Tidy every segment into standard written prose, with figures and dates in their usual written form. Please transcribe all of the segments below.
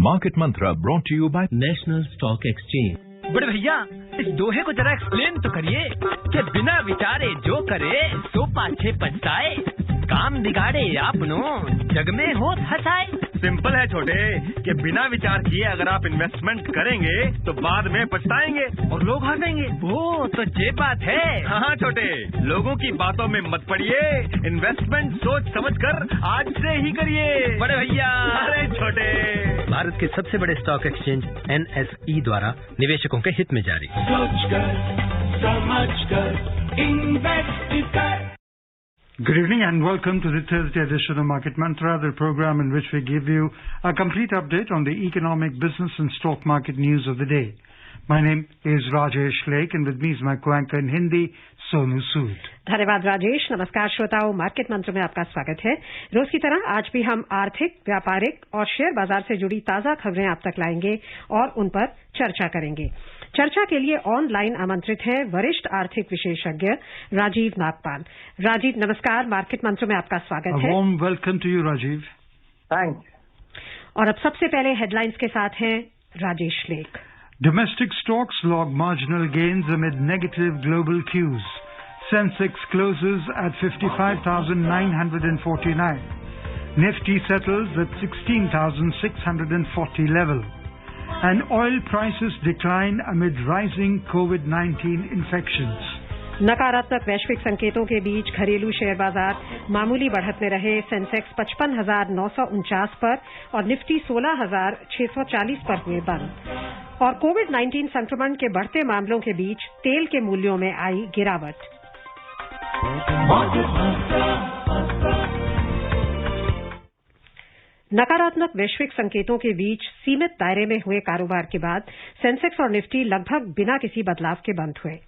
Market Mantra brought to you by national stock exchange. बड़े भैया, इस दोहे को जरा एक्सप्लेन तो करिए कि बिना विचारे जो करे सो पाछे पछताए, काम बिगाड़े अपनों जग में हो हंसाए। सिंपल है छोटे कि बिना विचार किए अगर आप इन्वेस्टमेंट करेंगे तो बाद में पछताएंगे और लोग हंसेंगे। वो तो ये बात है। हाँ छोटे, लोगों की बातों में मत पड़िए, इन्वेस्टमेंट सोच समझकर आज से ही करिए। बड़े भैया, अरे छोटे, भारत के सबसे बड़े स्टॉक एक्सचेंज NSE द्वारा निवेशकों के हित में जारी। सोच कर समझ कर इन्वेस्ट कर। Good evening and welcome to the Thursday edition of Market Mantra, the program in which we give you a complete update on the economic, business and stock market news of the day. My name is Rajesh Lake and with me is my co-anchor in Hindi, Sonu Sood. धन्यवाद राजेश। नमस्कार श्रोताओं, market मंत्र में आपका स्वागत है। रोज की तरह आज भी हम आर्थिक, व्यापारिक और शेयर बाजार से जुड़ी ताजा खबरें आप तक लाएंगे और उन पर चर्चा करेंगे। चर्चा के लिए ऑनलाइन आमंत्रित हैं वरिष्ठ आर्थिक विशेषज्ञ राजीव नागपाल। राजीव नमस्कार, मार्केट मंत्र में आपका स्वागत है। warm welcome to you, Rajiv. Thanks. और अब सबसे पहले हेडलाइंस के साथ हैं Rajesh lake. Domestic stocks log marginal gains amid negative global cues. Sensex closes at 55,949. Nifty settles at 16,640 level. And oil prices decline amid rising COVID-19 infections. नकारात्मक वैश्विक संकेतों के बीच घरेलू शेयर बाजार मामूली बढ़त में रहे। सेंसेक्स 55,949 पर और निफ्टी 16,640 पर हुए बंद। और कोविड-19 संक्रमण के बढ़ते मामलों के बीच तेल के मूल्यों में आई गिरावट। नकारात्मक वैश्विक संकेतों के बीच सीमित दायरे में हुए कारोबार के बाद सेंसेक्स और निफ्टी लगभग बिना किसी बदलाव के बंद हुए।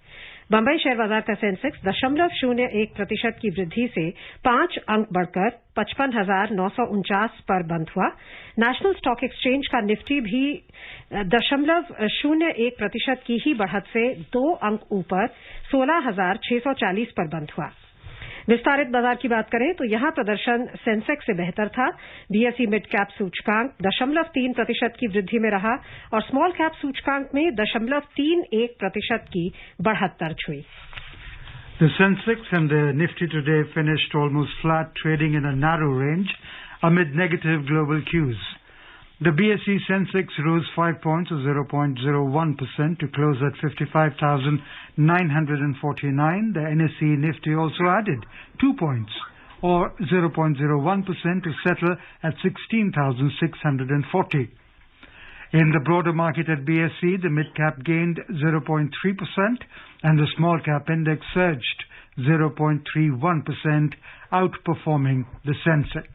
बंबई शेयर बाजार का सेंसेक्स 0.01% की वृद्धि से 5 अंक बढ़कर 55,949 पर बंद हुआ। नेशनल स्टॉक एक्सचेंज का निफ्टी भी 0.01% की ही बढ़त से 2 अंक ऊपर 16,640 पर बंद हुआ। विस्तारित बाजार की बात करें तो यहां प्रदर्शन सेंसेक्स से बेहतर था। बीएसई मिड कैप सूचकांक 0.3% की वृद्धि में रहा और स्मॉल कैप सूचकांक में 0.31% की बढ़त दर्ज हुई। The Sensex and the Nifty today finished almost flat, trading in a narrow range amid negative global cues. The BSE Sensex rose 5 points or 0.01% to close at 55,949. The NSE Nifty also added 2 points or 0.01% to settle at 16,640. In the broader market at BSE, the mid-cap gained 0.3% and the small-cap index surged 0.31%, outperforming the Sensex.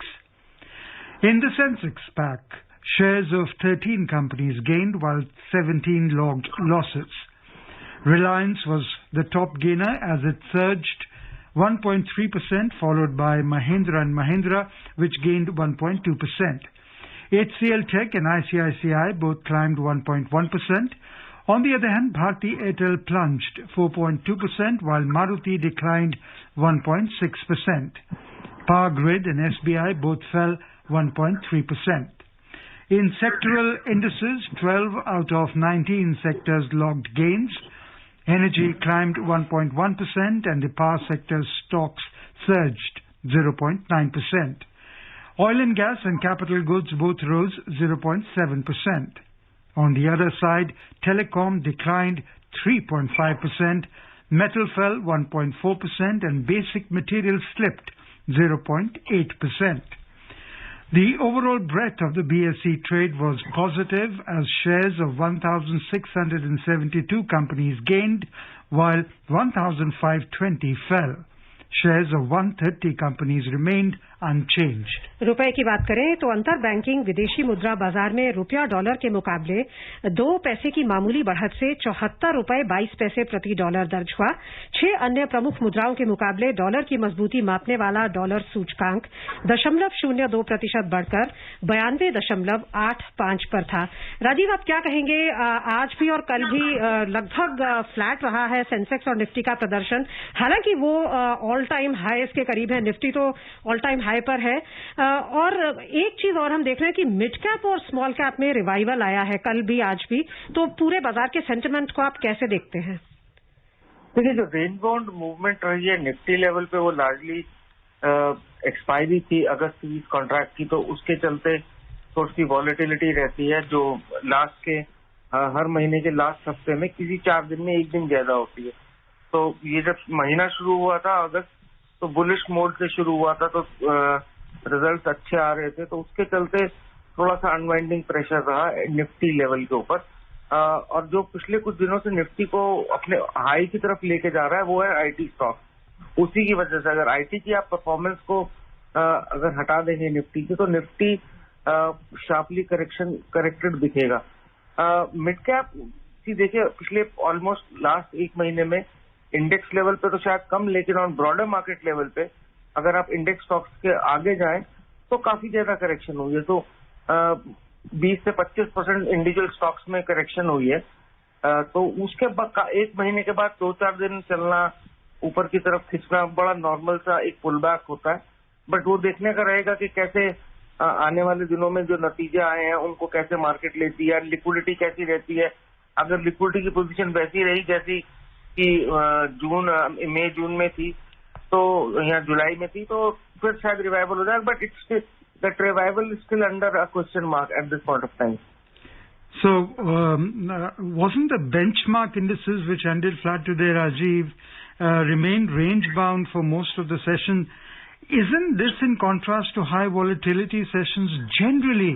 In the Sensex pack, shares of 13 companies gained while 17 logged losses. Reliance was the top gainer as it surged 1.3%, followed by Mahindra & Mahindra, which gained 1.2%. HCL Tech and ICICI both climbed 1.1%. On the other hand, Bharti Airtel plunged 4.2%, while Maruti declined 1.6%. Power Grid and SBI both fell 1.3%. In sectoral indices, 12 out of 19 sectors logged gains. Energy climbed 1.1% and the power sector stocks surged 0.9%. Oil and gas and capital goods both rose 0.7%. On the other side, telecom declined 3.5%, metal fell 1.4% and basic materials slipped 0.8%. The overall breadth of the BSE trade was positive as shares of 1,672 companies gained while 1,520 fell. Shares of 130 companies remained unchanged. रुपए की बात करें तो अंतर banking विदेशी मुद्रा बाजार में रुपया डॉलर के मुकाबले 2 पैसे की मामूली बढ़त से 74 रुपए 22 पैसे प्रति डॉलर दर्ज हुआ। 6 अन्य प्रमुख मुद्राओं के मुकाबले डॉलर की मजबूती मापने वाला डॉलर सूचकांक 0.02% बढ़कर 92.85 पर था। राजीव, आप क्या कहेंगे? आज भी और कल भी लगभग फ्लैट रहा है सेंसेक्स और निफ्टी का प्रदर्शन। हालांकि वो ऑल टाइम हाईस के करीब है। निफ्टी तो ऑल टाइम हाई पर है। और एक चीज और हम देख रहे हैं कि मिड कैप और स्मॉल कैप में रिवाइवल आया है कल भी आज भी, तो पूरे बाजार के सेंटिमेंट को आप कैसे देखते हैं? देखिए, जो रेंज बाउंड मूवमेंट रही है निफ्टी लेवल पे वो लार्जली एक्सपायरी थी अगस्त 20 कॉन्ट्रैक्ट की, तो उसके चलते थोड़ी सी वॉलेटिलिटी रहती है जो लास्ट के हर महीने के लास्ट हफ्ते में किसी 4 दिन में एक दिन ज्यादा होती है। तो ये जब महीना शुरू हुआ था अगस्त, तो बुलिश मोड से शुरू हुआ था, तो रिजल्ट्स अच्छे आ रहे थे, तो उसके चलते थोड़ा सा अनवाइंडिंग प्रेशर रहा निफ्टी लेवल के ऊपर। और जो पिछले कुछ दिनों से निफ्टी को अपने हाई की तरफ लेके जा रहा है वो है आईटी स्टॉक। उसी की वजह से अगर आईटी की आप परफॉर्मेंस को अगर हटा देंगे निफ्टी की, तो निफ्टी शार्पली करेक्टेड दिखेगा। मिड कैप की देखिए, पिछले ऑलमोस्ट लास्ट एक महीने में इंडेक्स लेवल पे तो शायद कम, लेकिन ऑन ब्रॉडर मार्केट लेवल पे अगर आप इंडेक्स स्टॉक्स के आगे जाएं तो काफी ज्यादा करेक्शन हुई है। तो 20 से 25% इंडिविजुअल स्टॉक्स में करेक्शन हुई है। तो उसके बाद एक महीने के बाद 2-4 दिन चलना, ऊपर की तरफ खिंचना बड़ा नॉर्मल सा एक पुल बैक होता है। बट वो देखने का रहेगा कि कैसे आने वाले दिनों में जो नतीजे आए हैं उनको कैसे मार्केट लेती है, लिक्विडिटी कैसी रहती है। अगर लिक्विडिटी की पोजीशन वैसी रही जैसी कि मई जून में थी, तो या जुलाई में थी, तो फिर शायद रिवाइवल हो जाए। But it's that revival is still under a question mark at this point of time. So, wasn't the benchmark indices which ended flat today, Rajiv, remained range-bound for most of the session? Isn't this in contrast to high volatility sessions generally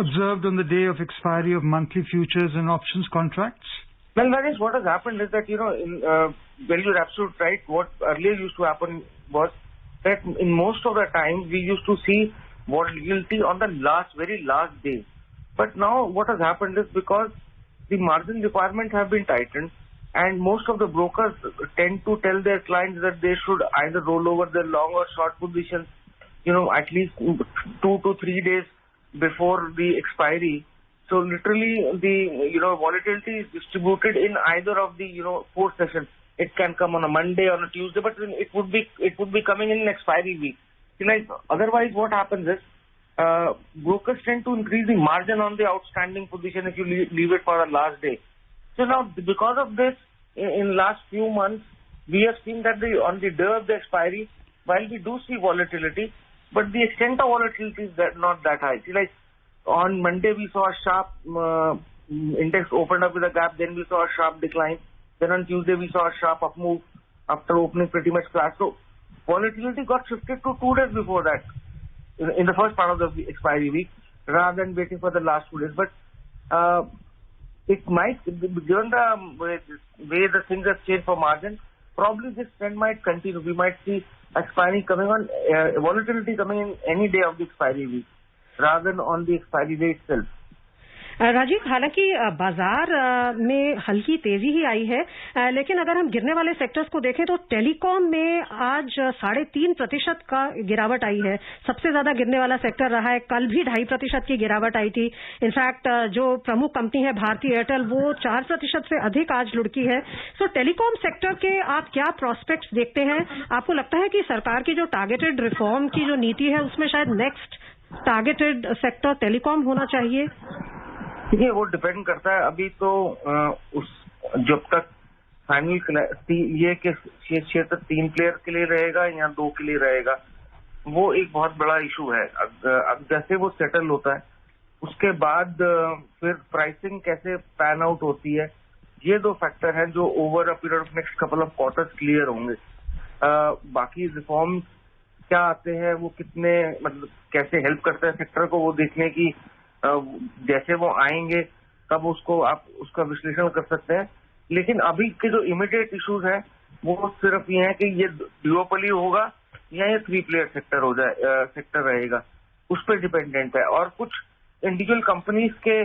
observed on the day of expiry of monthly futures and options contracts? Well, Rajesh, what has happened is that, well, you're absolutely right. What earlier used to happen was that in most of the time we used to see volatility on the very last day. But now what has happened is because the margin requirements have been tightened, and most of the brokers tend to tell their clients that they should either roll over their long or short positions, at least 2 to 3 days before the expiry. So literally the, volatility is distributed in either of the, 4 sessions. It can come on a Monday, on a Tuesday, but it would be coming in expiry week. Otherwise what happens is, brokers tend to increase the margin on the outstanding position if you leave it for the last day. So now, because of this, in last few months, we have seen that on the day of the expiry, while we do see volatility, but the extent of volatility is not that high. See, like on Monday we saw a sharp index opened up with a gap, then we saw a sharp decline. Then on Tuesday we saw a sharp up move after opening pretty much flat. So volatility got shifted to 2 days before that, in the first part of the expiry week, rather than waiting for the last 2 days. But it might, given the way the things have changed for margin, probably this trend might continue. We might see expiry coming on, volatility coming in any day of the expiry week, rather than on the expiry day itself. Rajiv, हालांकि बाजार में हल्की तेजी ही आई है, लेकिन अगर हम गिरने वाले सेक्टर्स को देखें तो टेलीकॉम में आज 3.5% का गिरावट आई है। सबसे ज्यादा गिरने वाला सेक्टर रहा है। कल भी 2.5% की गिरावट आई थी। इनफैक्ट जो प्रमुख कंपनी है भारती एयरटेल, वो 4% से अधिक आज लुढ़की है। सो टेलीकॉम सेक्टर के आप क्या प्रोस्पेक्ट्स देखते हैं? आपको लगता है कि सरकार की जो टारगेटेड रिफॉर्म की जो नीति है उसमें शायद नेक्स्ट टारगेटेड सेक्टर टेलीकॉम होना चाहिए? देखिए, वो डिपेंड करता है। अभी तो जब तक फाइनल ये कि क्षेत्र 3 प्लेयर के लिए रहेगा या 2 के लिए रहेगा, वो एक बहुत बड़ा इशू है। अब जैसे वो सेटल होता है उसके बाद फिर प्राइसिंग कैसे पैन आउट होती है, ये 2 फैक्टर हैं जो over a period of next couple of quarters clear होंगे। बाकी रिफॉर्म क्या आते हैं, वो कितने कैसे हेल्प करते हैं सेक्टर को, वो देखने की जैसे वो आएंगे तब आप उसका विश्लेषण कर सकते हैं। लेकिन अभी के जो इमीडिएट इश्यूज हैं वो सिर्फ ये है कि ये ड्यूओपली होगा या ये 3 प्लेयर सेक्टर रहेगा, उस पर डिपेंडेंट है। और कुछ इंडिविजुअल कंपनीज के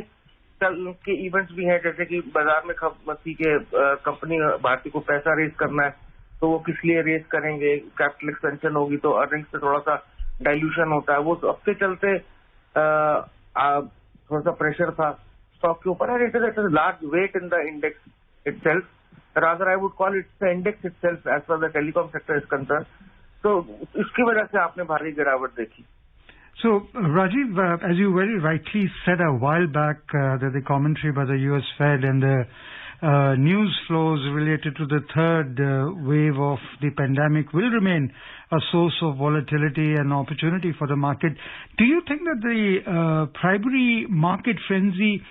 इवेंट्स भी हैं, जैसे कि बाजार में कंपनी भारती को पैसा रेज करना है तो वो किस लिए रेज करेंगे, कैपिटल एक्सपेंशन होगी तो अर्निंग्स पे थोड़ा सा डाइल्यूशन होता है, वो सबके चलते थोड़ा सा प्रेशर था स्टॉक के ऊपर। It is large weight in the index itself. Rather, I would call it the index itself as far as the telecom sector is concerned. तो इसकी वजह से आपने भारी गिरावट देखी. So, Rajiv, as you very rightly said a while back, that the commentary by the US Fed and the news flows related to the third wave of the pandemic will remain a source of volatility and opportunity for the market. Do you think that the primary market frenzy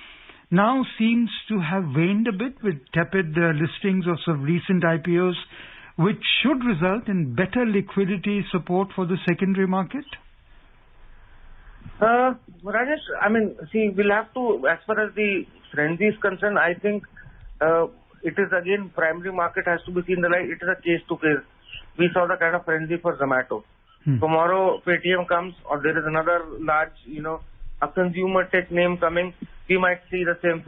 now seems to have waned a bit with tepid listings of some recent IPOs, which should result in better liquidity support for the secondary market? Rajesh, I mean, see, we'll have to, as far as the frenzy is concerned, I think it is again, primary market has to be seen the light. It is a case to case. We saw the kind of frenzy for Zomato. Tomorrow, Paytm comes, or there is another large, a consumer tech name coming, we might see the same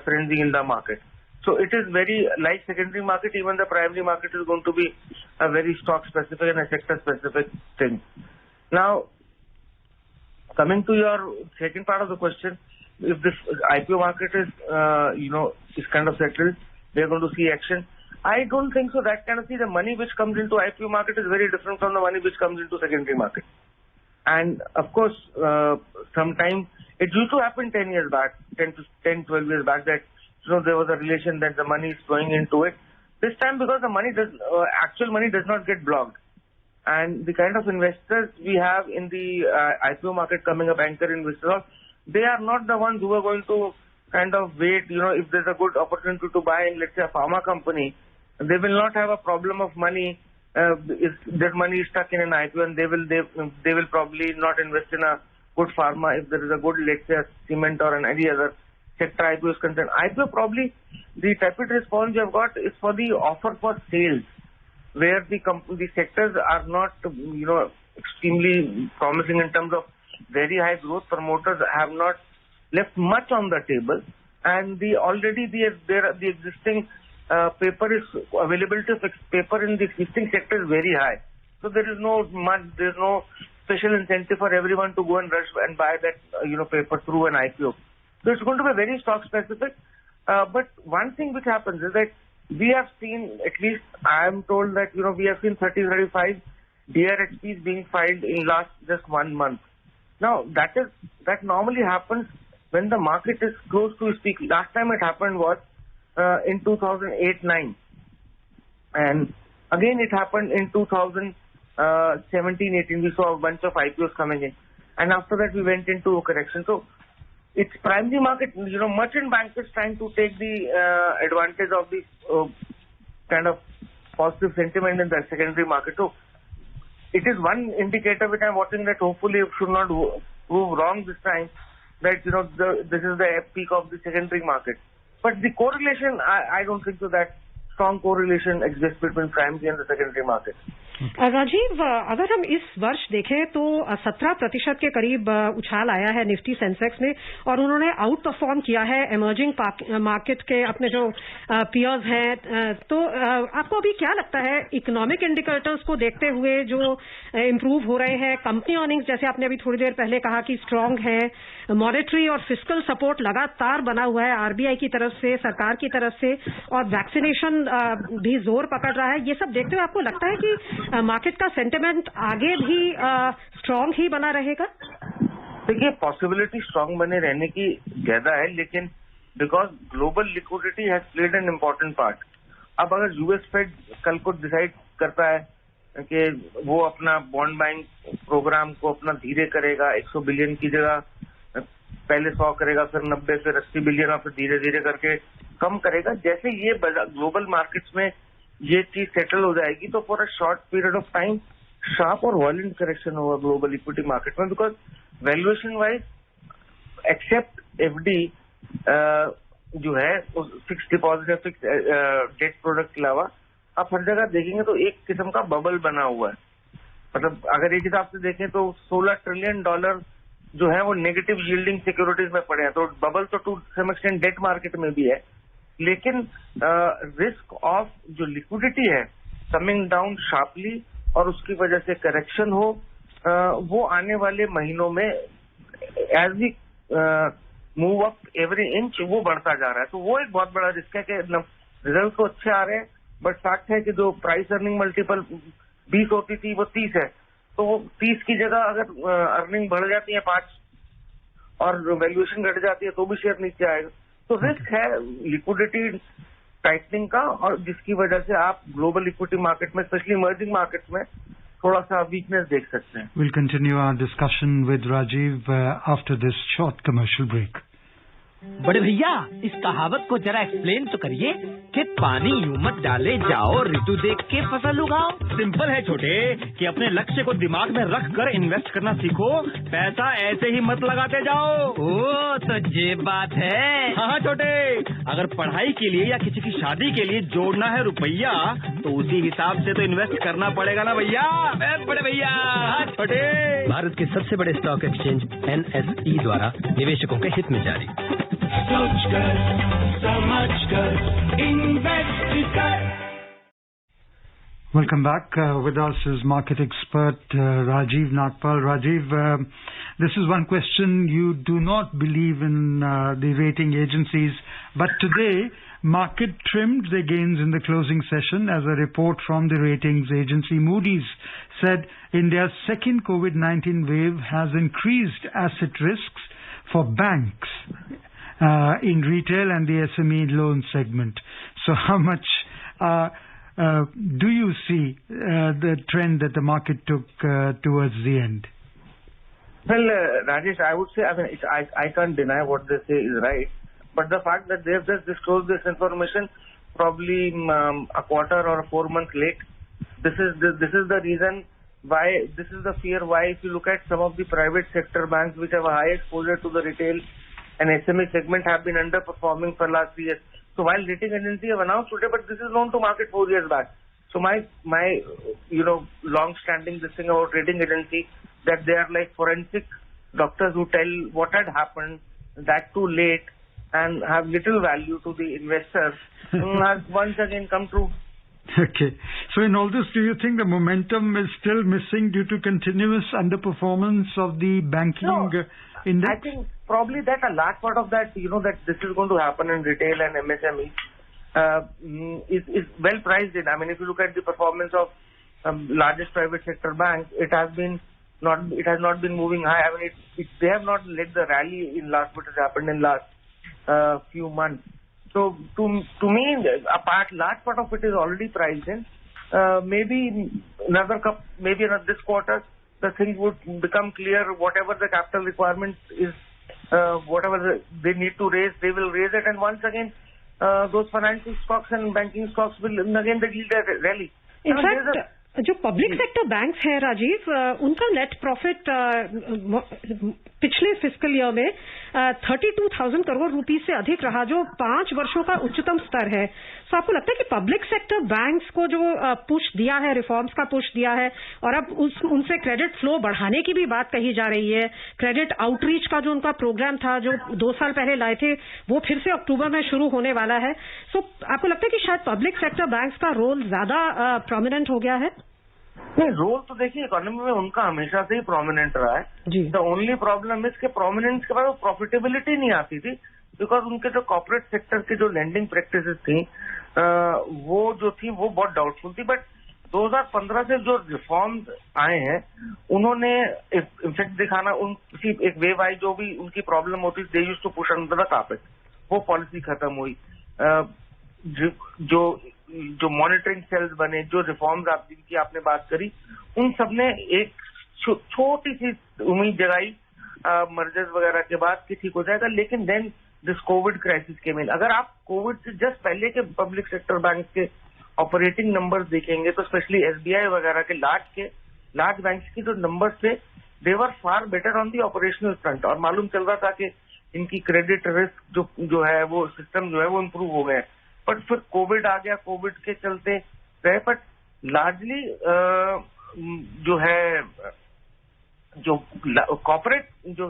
frenzy in the market. So it is very, like secondary market, even the primary market is going to be a very stock specific and a sector specific thing. Now, coming to your second part of the question, if this IPO market is, is kind of settled, we are going to see action. I don't think so. That kind of the money which comes into IPO market is very different from the money which comes into secondary market. And of course, sometimes it used to happen 10 years back, 10, 12 years back that, there was a relation that the money is flowing into it. This time, because the money actual money does not get blocked. And the kind of investors we have in the IPO market coming up, anchor investors, they are not the ones who are going to kind of wait, if there's a good opportunity to buy in, let's say, a pharma company, they will not have a problem of money, if their money is stuck in an IPO, and they will probably not invest in a good pharma if there is a good, let's say, a cement or any other sector IPO is concerned. IPO probably, the tepid response you have got is for the offer for sales, where the sectors are not, extremely promising in terms of very high growth. Promoters have not left much on the table, and the existing paper is availability of paper in the existing sector is very high. So there's no special incentive for everyone to go and rush and buy that paper through an IPO. So it's going to be very stock specific. But one thing which happens is that we have seen, at least I am told that we have seen 30-35 DRHPs being filed in last just 1 month. Now that normally happens when the market is close to its peak. Last time it happened was in 2008-9, and again it happened in 2017-18. We saw a bunch of IPOs coming in, and after that we went into a correction. So it's primary market, merchant bankers trying to take the advantage of the kind of positive sentiment in the secondary market. So it is one indicator which I'm watching, that hopefully it should not prove wrong this time, that this is the peak of the secondary market. But the correlation, I don't think so that strong correlation exists between primary and the secondary market. Rajiv, अगर हम इस वर्ष देखें तो 17% के करीब उछाल आया है निफ्टी सेंसेक्स में, और उन्होंने आउट परफॉर्म किया है इमर्जिंग मार्केट के अपने जो पियर्स हैं. तो आपको अभी क्या लगता है, इकोनॉमिक इंडिकेटर्स को देखते हुए जो इम्प्रूव हो रहे हैं, कंपनी अर्निंग्स जैसे आपने अभी थोड़ी देर पहले कहा कि स्ट्रांग है, मॉनेटरी और फिस्कल सपोर्ट लगातार बना हुआ है आरबीआई की तरफ से, सरकार की तरफ से, और वैक्सीनेशन भी जोर पकड़ रहा है, ये सब देखते हुए आपको लगता है कि मार्केट का सेंटिमेंट आगे भी स्ट्रांग ही बना रहेगा? देखिए, पॉसिबिलिटी स्ट्रांग बने रहने की ज्यादा है, लेकिन because global liquidity has played an important part. अब अगर यूएस फेड कल को डिसाइड करता है कि वो अपना बॉन्ड बाइंग प्रोग्राम को अपना धीरे करेगा, 100 बिलियन की जगह पहले 100 करेगा, फिर 90, फिर 80 बिलियन, और फिर धीरे धीरे करके कम करेगा, जैसे ये ग्लोबल मार्केट्स में ये चीज सेटल हो जाएगी, तो for a short period of time sharp और वायलेंट करेक्शन होगा ग्लोबल इक्विटी मार्केट में. Because valuation wise except FD जो है फिक्स डिपॉजिट या फिक्स डेट प्रोडक्ट के अलावा आप हर जगह देखेंगे तो एक किस्म का बबल बना हुआ है. मतलब अगर एक हिसाब से देखें तो $16 ट्रिलियन जो है वो नेगेटिव यील्डिंग सिक्योरिटीज में पड़े हैं. तो बबल तो to some extent debt market में भी है, लेकिन रिस्क ऑफ जो लिक्विडिटी है कमिंग डाउन शार्पली और उसकी वजह से करेक्शन हो, वो आने वाले महीनों में as we move up every inch वो बढ़ता जा रहा है. तो वो एक बहुत बड़ा रिस्क है कि रिजल्ट तो अच्छे आ रहे हैं, बट फैक्ट है कि जो प्राइस अर्निंग मल्टीपल 20 होती थी वो 30 है, तो वो 30 की जगह अगर अर्निंग बढ़ जाती है 5 और वैल्यूएशन घट जाती है तो भी शेयर नीचे आएगा। तो रिस्क है लिक्विडिटी टाइटनिंग का, और जिसकी वजह से आप ग्लोबल इक्विटी मार्केट में स्पेशली इमर्जिंग मार्केट्स में थोड़ा सा वीकनेस देख सकते हैं। We'll continue our discussion with Rajiv after this short commercial break. बड़े भैया इस कहावत को जरा एक्सप्लेन तो करिए कि पानी यूं मत डाले जाओ, ऋतु देख के फसल उगाओ। सिंपल है छोटे कि अपने लक्ष्य को दिमाग में रख कर इन्वेस्ट करना सीखो, पैसा ऐसे ही मत लगाते जाओ। ओ तो ये बात है। हाँ छोटे, अगर पढ़ाई के लिए या किसी की शादी के लिए जोड़ना है रुपया तो उसी हिसाब से तो इन्वेस्ट करना पड़ेगा ना भैया। बड़े भैया। हाँ छोटे। भारत के सबसे बड़े स्टॉक एक्सचेंज NSE द्वारा निवेशकों के हित में जारी। सोचकर समझकर इन्वेस्ट कर। Welcome back. With us is market expert Rajiv Nagpal. Rajiv, this is one question. You do not believe in the rating agencies, but today market trimmed their gains in the closing session as a report from the ratings agency Moody's said India's second COVID-19 wave has increased asset risks for banks in retail and the SME loan segment. So how much do you see the trend that the market took towards the end? Well, Rajesh, I would say, I can't deny what they say is right, but the fact that they have just disclosed this information probably a quarter or 4 months late, this is the reason why, this is the fear why if you look at some of the private sector banks which have a high exposure to the retail and SME segment have been underperforming for last 3 years. So while rating agency have announced today, but this is known to market 4 years back. So my long-standing this thing about rating agency, that they are like forensic doctors who tell what had happened, that too late, and have little value to the investors, has once again come true. Okay. So in all this, do you think the momentum is still missing due to continuous underperformance of the banking index? I think probably that a large part of that, that this is going to happen in retail and MSME is well priced in. I mean, if you look at the performance of largest private sector banks, it has not been moving high. I mean, they have not led the rally in last what has happened in last few months. So to me, large part of it is already priced in. Maybe this quarter, the things would become clear. Whatever the capital requirement is, whatever they need to raise, they will raise it. And once again, those financial stocks and banking stocks will again yield a rally. In fact, जो public sector banks हैं राजीव, उनका net profit पिछले fiscal year में 32,000 करोड़ रुपए से अधिक रहा, जो 5 वर्षों का उच्चतम स्तर है। तो आपको लगता है कि पब्लिक सेक्टर बैंक्स को जो पुश दिया है, रिफॉर्म्स का पुश दिया है, और अब उनसे क्रेडिट फ्लो बढ़ाने की भी बात कही जा रही है, क्रेडिट आउटरीच का जो उनका प्रोग्राम था जो 2 साल पहले लाए थे, वो फिर से अक्टूबर में शुरू होने वाला है। सो आपको लगता है कि शायद पब्लिक सेक्टर बैंक्स का रोल ज्यादा प्रोमिनेंट हो गया है? नहीं, रोल तो देखिए इकोनॉमी में उनका हमेशा से ही प्रोमिनेंट रहा है। द ओनली प्रॉब्लम इज के प्रोमिनेंस के बाद वो प्रॉफिटेबिलिटी नहीं आती थी, बिकॉज उनके जो कॉर्पोरेट सेक्टर की जो लेंडिंग प्रैक्टिसेस थी वो बहुत डाउटफुल थी। बट 2015 से जो रिफॉर्म्स आए हैं, उन्होंने इफेक्ट दिखाना, एक वेव आई, जो भी उनकी प्रॉब्लम होती they used to push under the carpet, वो पॉलिसी खत्म हुई। जो मॉनिटरिंग सेल्स बने, जो रिफॉर्म्स जिनकी आपने बात करी, उन सब ने एक छोटी सी उम्मीद जगाई मर्जर्स वगैरह के बाद कि ठीक हो जाएगा। लेकिन देन दिस कोविड क्राइसिस के में, अगर आप कोविड से जस्ट पहले के पब्लिक सेक्टर बैंक के ऑपरेटिंग नंबर्स देखेंगे तो स्पेशली SBI वगैरह के लार्ज बैंक्स की जो नंबर्स थे, they were far better on the operational front, और मालूम चल रहा था कि इनकी क्रेडिट रिस्क जो है वो सिस्टम जो है वो इम्प्रूव हो गए। बट फिर कोविड आ गया, कोविड के चलते रहे, बट लार्जली जो है जो कॉर्पोरेट जो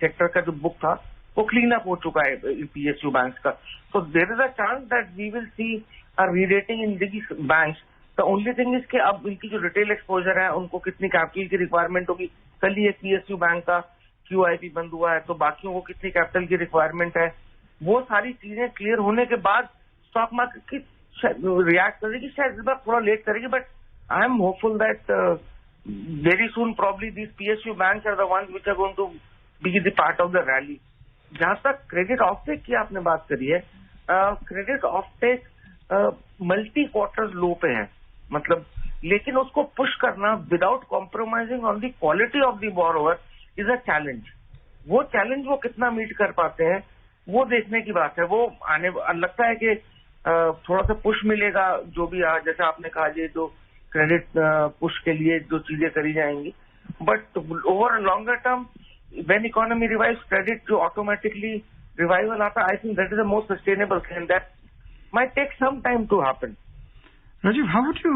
सेक्टर का जो बुक था वो क्लीन अप हो चुका है PSU बैंक्स का। So there is a chance that we will see a rerating in these banks. The only thing is कि अब इनकी जो रिटेल एक्सपोजर है उनको कितनी कैपिटल की रिक्वायरमेंट होगी। कल ही एक PSU बैंक का QIP बंद हुआ है, तो बाकियों को कितनी कैपिटल की रिक्वायरमेंट है, वो सारी चीजें क्लियर होने के बाद स्टॉक मार्केट की रिएक्ट करेगी। शायद इस बार थोड़ा लेट करेगी, but I am hopeful that very soon probably these PSU banks are the ones which are going to be the part of the rally. जहां तक क्रेडिट ऑफटेक की आपने बात करी है, क्रेडिट ऑफटेक मल्टी क्वार्टर लो पे है, मतलब लेकिन उसको पुश करना without compromising on the quality of the borrower is a challenge. वो चैलेंज वो कितना मीट कर पाते हैं वो देखने की बात है. वो आने लगता है कि थोड़ा सा पुश मिलेगा, जो भी जैसे आपने कहा ये जो क्रेडिट पुश के लिए जो चीजें करी जाएंगी, but over longer term when economy revives, credit जो automatically revival आता, I think that is the most sustainable thing that might take some time to happen. Rajiv, how would you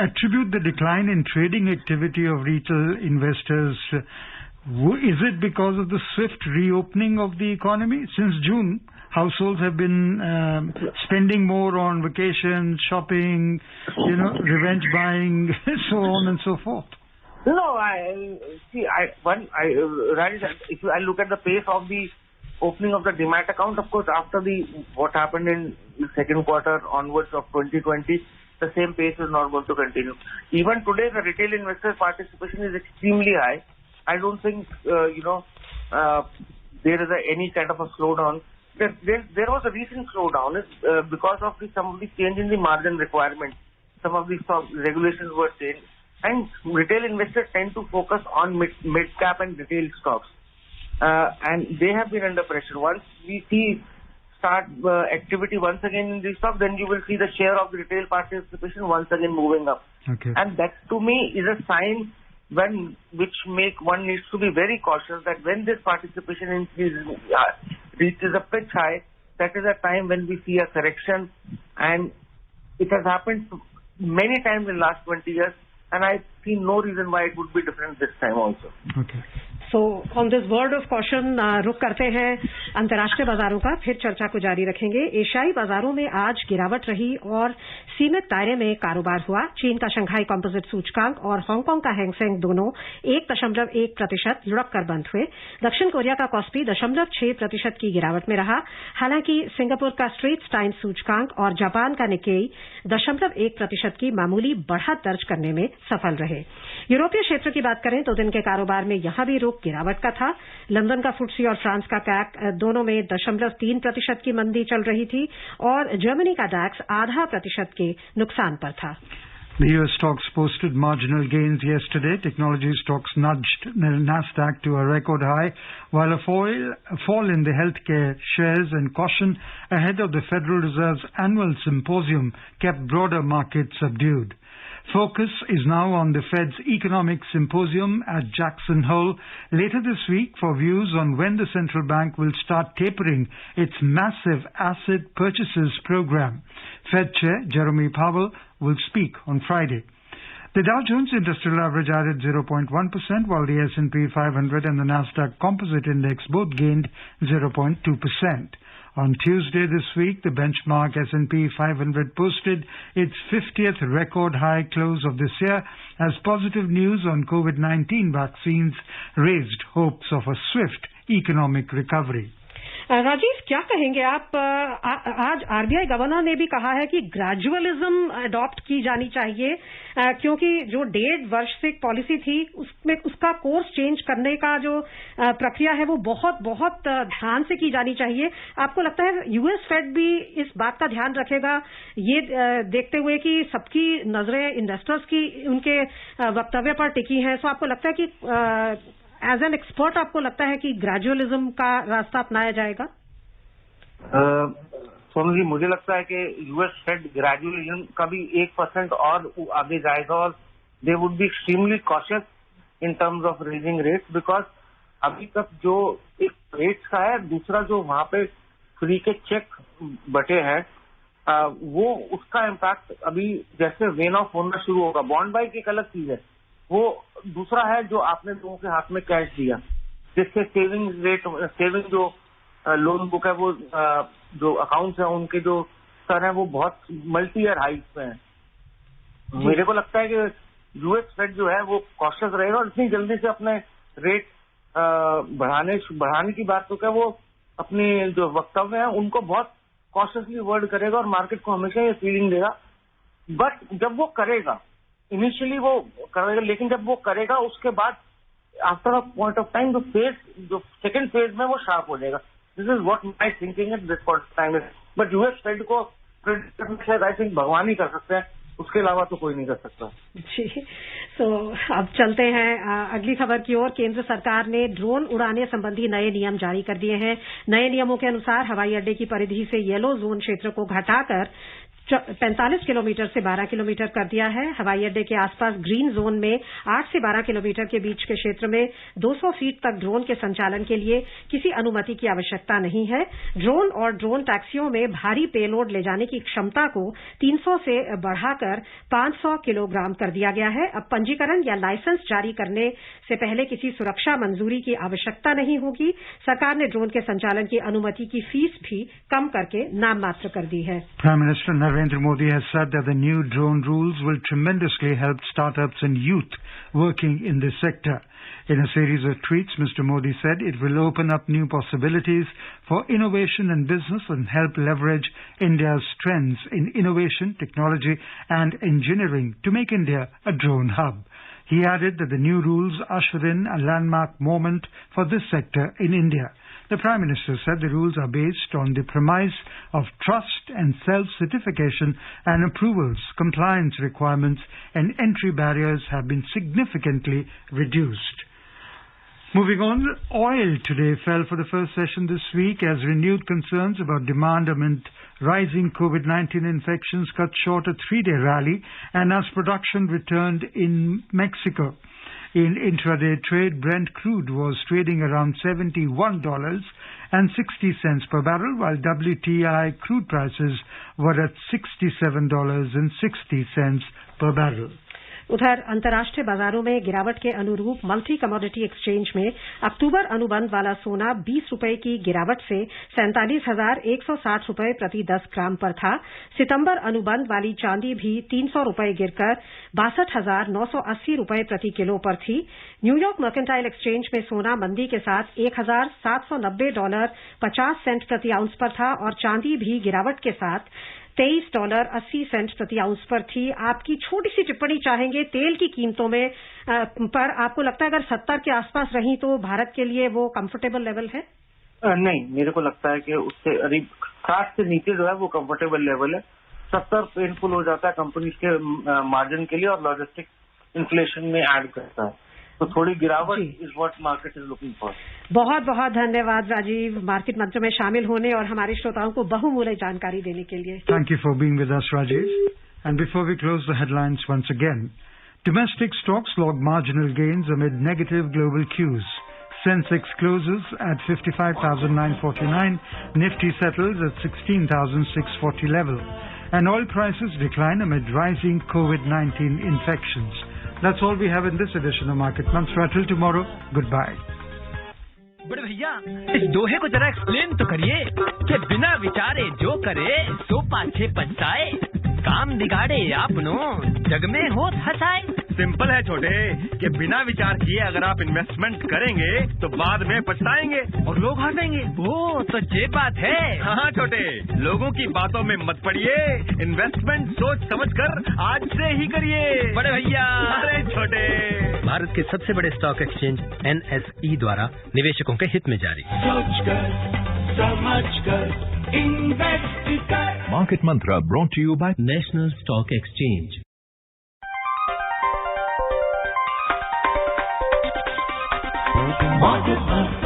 attribute the decline in trading activity of retail investors? Is it because of the swift reopening of the economy? Since June, households have been spending more on vacations, shopping, revenge buying, so on and so forth. No, Rajesh, if I look at the pace of the opening of the Demat account, of course, after what happened in the second quarter onwards of 2020, the same pace is not going to continue. Even today, the retail investor participation is extremely high. I don't think, there is any kind of a slowdown. There was a recent slowdown because of some of the change in the margin requirements. Some of the regulations were changed. And retail investors tend to focus on mid-cap and retail stocks. And they have been under pressure. Once we start activity once again in this stock, then you will see the share of the retail participation once again moving up. Okay. And that to me is a sign which one needs to be very cautious that when this participation increases, reaches a pitch high, that is a time when we see a correction. And it has happened many times in the last 20 years. And I see no reason why it would be different this time also. Okay. So on this word of caution, रुक करते हैं अंतर्राष्ट्रीय बाजारों का, फिर चर्चा को जारी रखेंगे. एशियाई बाजारों में आज गिरावट रही और सीमित दायरे में कारोबार हुआ. चीन का शंघाई कॉम्पोजिट सूचकांक और हांगकांग का हैंगसेंग दोनों 1.1% लुढ़क कर बंद हुए. दक्षिण कोरिया का कॉस्पी 0.6% की गिरावट में रहा. हालांकि सिंगापुर का स्ट्रेट्स टाइम्स सूचकांक और जापान का निक्केई 0.1% की मामूली बढ़त दर्ज करने में सफल रहे. यूरोपीय क्षेत्र की बात करें तो दिन के कारोबार में यहां भी रुख गिरावट का था. लंदन का फुट्सी और फ्रांस का कैक दोनों में 0.3% की मंदी चल रही थी और जर्मनी का डैक्स 0.5% के नुकसान पर था. The US stocks posted marginal gains yesterday. Technology stocks nudged Nasdaq to a record high, while a fall in the healthcare shares and caution ahead of the Federal Reserve's annual symposium kept broader markets subdued. Focus is now on the Fed's economic symposium at Jackson Hole later this week for views on when the central bank will start tapering its massive asset purchases program. Fed Chair Jerome Powell will speak on Friday. The Dow Jones Industrial Average added 0.1%, while the S&P 500 and the Nasdaq Composite Index both gained 0.2%. On Tuesday this week, the benchmark S&P 500 posted its 50th record high close of this year as positive news on COVID-19 vaccines raised hopes of a swift economic recovery. Rajiv, क्या कहेंगे आप? आज RBI governor ने भी कहा है कि gradualism adopt की जानी चाहिए, क्योंकि जो 1.5 वर्ष से पॉलिसी थी उसमें उसका कोर्स चेंज करने का जो प्रक्रिया है वो बहुत बहुत ध्यान से की जानी चाहिए. आपको लगता है यूएस फेड भी इस बात का ध्यान रखेगा, ये देखते हुए कि सबकी नजरें इन्वेस्टर्स की उनके वक्तव्य पर टिकी हैं? सो आपको लगता है कि एज एन एक्सपर्ट आपको लगता है कि ग्रेजुअलिज्म का रास्ता अपनाया जाएगा? सोनू जी, मुझे लगता है कि यूएस फेड ग्रेजुअलिज्म का भी 1% और आगे जाएगा और they would be extremely cautious in terms of raising rates, because अभी तक जो एक रेट्स का है, दूसरा जो वहां पे फ्री के चेक बटे हैं वो उसका इम्पैक्ट अभी जैसे वेन ऑफ होना शुरू होगा. बॉन्ड बाई की एक अलग चीज है, वो दूसरा है जो आपने लोगों के हाथ में कैश दिया, जिससे सेविंग जो लोन बुक है वो जो अकाउंट्स हैं उनके जो स्तर है वो बहुत मल्टी ईयर हाइट पे हैं. मेरे को लगता है कि यूएस फेड जो है वो कॉशियस रहेगा और इतनी जल्दी से अपने रेट बढ़ाने की बात तो क्या, वो अपनी जो वक्तव्य है उनको बहुत कॉशियसली वर्ड करेगा और मार्केट को हमेशा ये फीलिंग देगा. बट जब वो करेगा इनिशियली वो करेगा, लेकिन जब वो करेगा उसके बाद after a point of time जो सेकंड फेज में वो शार्प हो जाएगा. This is what my thinking at this point of time. But US Fed को प्रेडिक्ट करना शायद आई थिंक भगवान ही कर सकते हैं, उसके अलावा तो कोई नहीं कर सकता. जी, तो अब चलते हैं अगली खबर की ओर. केंद्र सरकार ने ड्रोन उड़ाने संबंधी नए नियम जारी कर दिए हैं. नए नियमों के अनुसार हवाई अड्डे की परिधि से येलो जोन क्षेत्र को घटाकर 45 किलोमीटर से 12 किलोमीटर कर दिया है. हवाई अड्डे के आसपास ग्रीन जोन में 8 से 12 किलोमीटर के बीच के क्षेत्र में 200 फीट तक ड्रोन के संचालन के लिए किसी अनुमति की आवश्यकता नहीं है. ड्रोन और ड्रोन टैक्सियों में भारी पेलोड ले जाने की क्षमता को 300 से बढ़ाकर 500 किलोग्राम कर दिया गया है. अब पंजीकरण या लाइसेंस जारी करने से पहले किसी सुरक्षा मंजूरी की आवश्यकता नहीं होगी. सरकार ने ड्रोन के संचालन की अनुमति की फीस भी कम करके नाम मात्र कर दी है. Prime Minister Narendra Modi has said that the new drone rules will tremendously help startups and youth working in this sector. In a series of tweets, Mr. Modi said it will open up new possibilities for innovation and business and help leverage India's strengths in innovation, technology and engineering to make India a drone hub. He added that the new rules usher in a landmark moment for this sector in India. The Prime Minister said the rules are based on the premise of trust and self-certification and approvals. Compliance requirements and entry barriers have been significantly reduced. Moving on, oil today fell for the first session this week as renewed concerns about demand amid rising COVID-19 infections cut short a three-day rally and as production returned in Mexico. In intraday trade, Brent crude was trading around $71.60 per barrel, while WTI crude prices were at $67.60 per barrel. उधर अंतर्राष्ट्रीय बाजारों में गिरावट के अनुरूप multi commodity exchange में अक्टूबर अनुबंध वाला सोना 20 रुपए की गिरावट से 47,160 रुपए प्रति 10 ग्राम पर था. सितंबर अनुबंध वाली चांदी भी 300 रुपए गिरकर 62,980 रुपए प्रति किलो पर थी. न्यूयॉर्क मर्केंटाइल एक्सचेंज में सोना मंदी के साथ $1,790.50 प्रति आउंस पर था और चांदी भी गिरावट के साथ $23.80 प्रति आउंस पर थी. आपकी छोटी सी टिप्पणी चाहेंगे तेल की कीमतों में पर आपको लगता है अगर 70 के आसपास रही तो भारत के लिए वो कंफर्टेबल लेवल है? नहीं, मेरे को लगता है कि उससे 60 से नीचे जो है वो कंफर्टेबल लेवल है. 70 पेनफुल हो जाता है कंपनीज के मार्जिन के लिए और लॉजिस्टिक इन्फ्लेशन में ऐड करता है. तो थोड़ी गिरावट is what market is looking for. बहुत बहुत धन्यवाद राजीव, मार्केट मंत्र में शामिल होने और हमारे श्रोताओं को बहुमूल्य जानकारी देने के लिए. Thank you for being with us, Rajiv. And before we close the headlines once again, domestic stocks logged marginal gains amid negative global cues. Sensex closes at 55,949, Nifty settles at 16,640 level, and oil prices decline amid rising COVID-19 infections. That's all we have in this edition of Market Mantra. Till tomorrow, goodbye. बड़े भैया इस दोहे को जरा explain तो करिए कि बिना विचारे जो करे सो पाछे पछताए, काम बिगाड़े आपनो जग में हो हंसाए. सिंपल है छोटे कि बिना विचार किए अगर आप इन्वेस्टमेंट करेंगे तो बाद में पछताएंगे और लोग हंसेंगे. वो तो ये बात है. हाँ छोटे, लोगों की बातों में मत पड़िए, इन्वेस्टमेंट सोच समझ कर आज से ही करिए. बड़े भैया. अरे छोटे, भारत के सबसे बड़े स्टॉक एक्सचेंज NSE द्वारा निवेशकों के हित में जारी. सोच कर समझ कर इन्वेस्ट कर. Market Mantra brought to you by national stock exchange. Market Mantra.